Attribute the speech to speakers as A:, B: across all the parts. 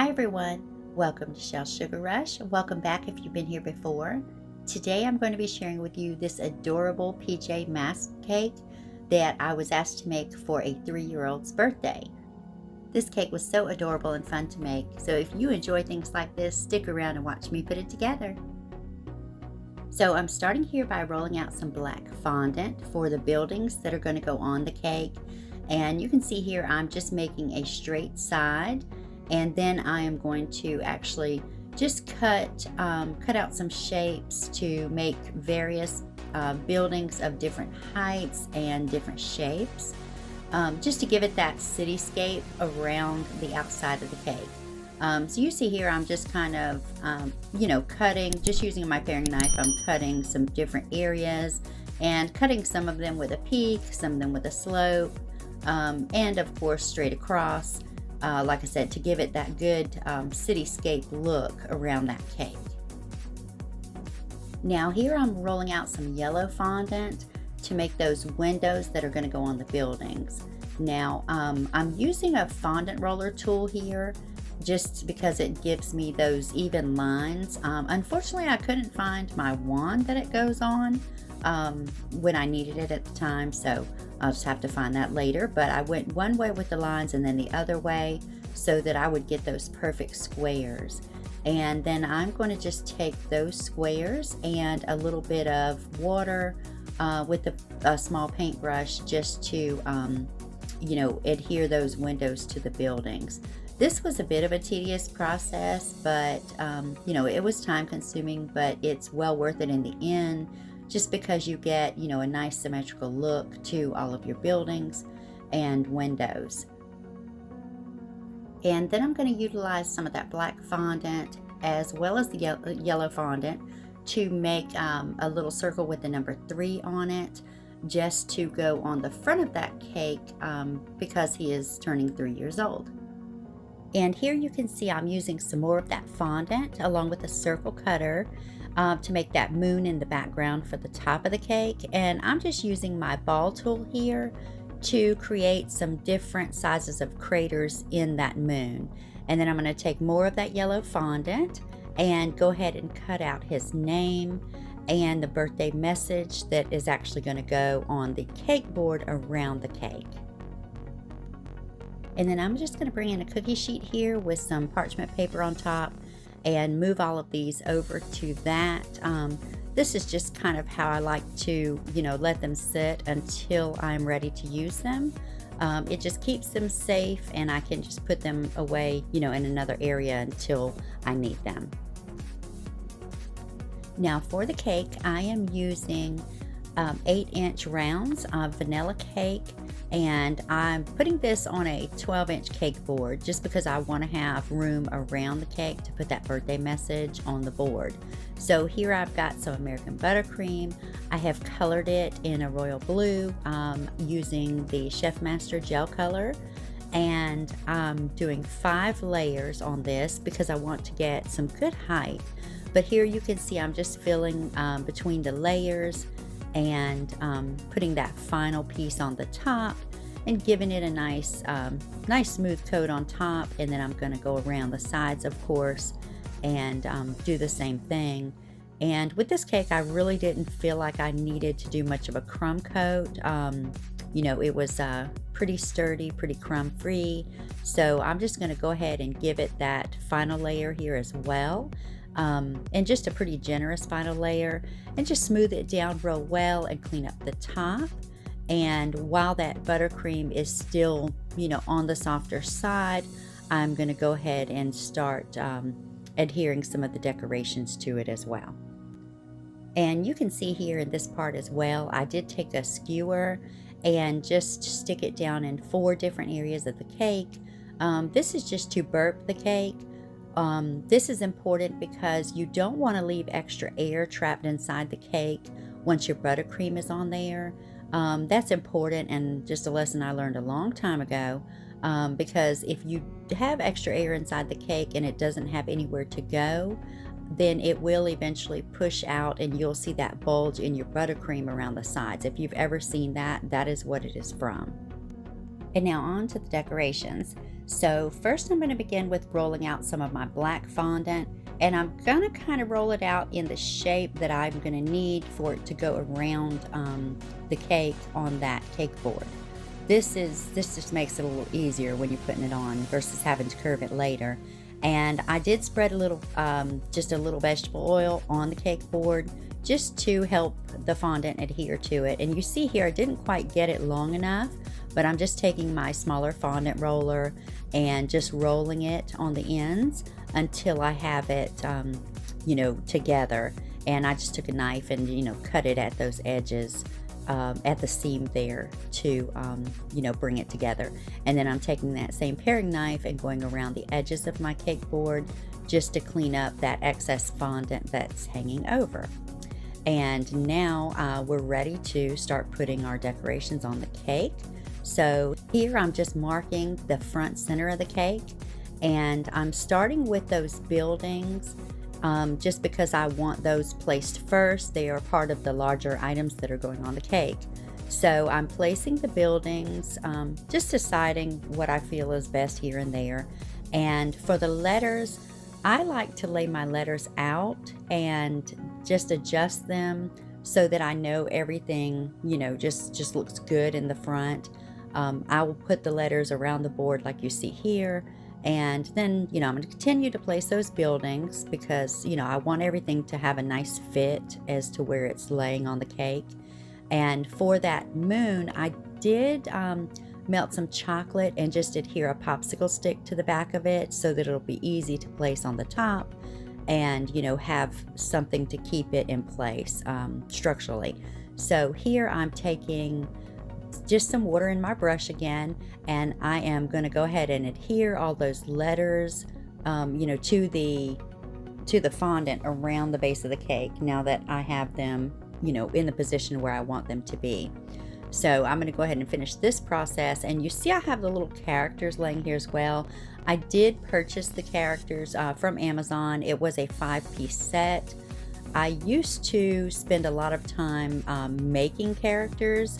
A: Hi everyone, welcome to Shell Sugar Rush. Welcome back if you've been here before. Today I'm going to be sharing with you this adorable PJ Masks cake that I was asked to make for a 3-year-old's birthday. This cake was so adorable and fun to make, so if you enjoy things like this, stick around and watch me put it together. So I'm starting here by rolling out some black fondant for the buildings that are going to go on the cake. And you can see here I'm just making a straight side, and then I am going to actually just cut out some shapes to make various buildings of different heights and different shapes, just to give it that cityscape around the outside of the cake. So you see here I'm just kind of cutting, just using my paring knife. I'm cutting some different areas and cutting some of them with a peak, some of them with a slope, and of course straight across, like I said, to give it that good cityscape look around that cake. Now here I'm rolling out some yellow fondant to make those windows that are going to go on the buildings. Now I'm using a fondant roller tool here just because it gives me those even lines. Unfortunately I couldn't find my wand that it goes on when I needed it at the time, so I'll just have to find that later. But I went one way with the lines and then the other way so that I would get those perfect squares. And then I'm going to just take those squares and a little bit of water with a small paintbrush just to adhere those windows to the buildings. This was a bit of a tedious process, but it was time consuming, but it's well worth it in the end, just because you get a nice symmetrical look to all of your buildings and windows. And then I'm going to utilize some of that black fondant as well as the yellow fondant to make a little circle with the number 3 on it, just to go on the front of that cake because he is turning 3 years old. And here you can see I'm using some more of that fondant along with a circle cutter to make that moon in the background for the top of the cake. And I'm just using my ball tool here to create some different sizes of craters in that moon. And then I'm going to take more of that yellow fondant and go ahead and cut out his name and the birthday message that is actually going to go on the cake board around the cake. And then I'm just going to bring in a cookie sheet here with some parchment paper on top and move all of these over to that. This is just kind of how I like to, let them sit until I'm ready to use them. It just keeps them safe, and I can just put them away, in another area until I need them. Now for the cake, I am using 8-inch rounds of vanilla cake, and I'm putting this on a 12-inch cake board just because I want to have room around the cake to put that birthday message on the board. So here I've got some American buttercream. I have colored it in a royal blue using the Chef Master gel color, and I'm doing 5 layers on this because I want to get some good height. But here you can see I'm just filling between the layers and putting that final piece on the top and giving it a nice smooth coat on top. And then I'm going to go around the sides, of course, and do the same thing. And with this cake I really didn't feel like I needed to do much of a crumb coat. It was pretty sturdy, pretty crumb free, so I'm just going to go ahead and give it that final layer here as well. And just a pretty generous final layer, and just smooth it down real well and clean up the top. And while that buttercream is still on the softer side, I'm going to go ahead and start adhering some of the decorations to it as well. And you can see here in this part as well, I did take a skewer and just stick it down in 4 different areas of the cake. This is just to burp the cake. This is important because you don't want to leave extra air trapped inside the cake once your buttercream is on there. That's important, and just a lesson I learned a long time ago, because if you have extra air inside the cake and it doesn't have anywhere to go, then it will eventually push out and you'll see that bulge in your buttercream around the sides. If you've ever seen that, that is what it is from. And now on to the decorations. So first I'm going to begin with rolling out some of my black fondant, and I'm going to kind of roll it out in the shape that I'm going to need for it to go around the cake on that cake board. This just makes it a little easier when you're putting it on versus having to curve it later. And I did spread a little, just a little vegetable oil on the cake board just to help the fondant adhere to it. And you see here, I didn't quite get it long enough, but I'm just taking my smaller fondant roller and just rolling it on the ends until I have it, together. And I just took a knife and, cut it at those edges, at the seam there to, bring it together. And then I'm taking that same paring knife and going around the edges of my cake board just to clean up that excess fondant that's hanging over. And now we're ready to start putting our decorations on the cake. So here I'm just marking the front center of the cake, and I'm starting with those buildings just because I want those placed first. They are part of the larger items that are going on the cake. So I'm placing the buildings, just deciding what I feel is best here and there. And for the letters, I like to lay my letters out and just adjust them so that I know everything, just looks good in the front. I will put the letters around the board like you see here. And then, I'm going to continue to place those buildings because, I want everything to have a nice fit as to where it's laying on the cake. And for that moon, I did melt some chocolate and just adhere a popsicle stick to the back of it so that it'll be easy to place on the top and, have something to keep it in place structurally. So here I'm taking just some water in my brush again, and I am going to go ahead and adhere all those letters, to the fondant around the base of the cake now that I have them, in the position where I want them to be. So I'm going to go ahead and finish this process, and you see I have the little characters laying here as well. I did purchase the characters from Amazon. It was a 5-piece set. I used to spend a lot of time making characters,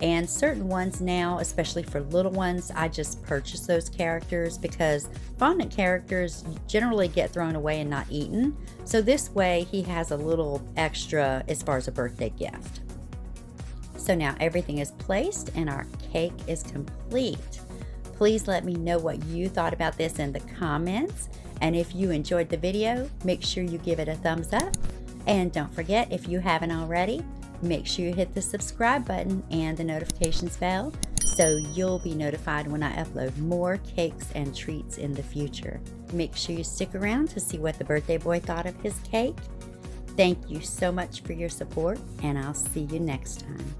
A: and certain ones now, especially for little ones, I just purchase those characters because fondant characters generally get thrown away and not eaten. So this way he has a little extra as far as a birthday gift. So now everything is placed and our cake is complete. Please let me know what you thought about this in the comments. And if you enjoyed the video, make sure you give it a thumbs up. And don't forget, if you haven't already, make sure you hit the subscribe button and the notifications bell so you'll be notified when I upload more cakes and treats in the future. Make sure you stick around to see what the birthday boy thought of his cake. Thank you so much for your support, and I'll see you next time.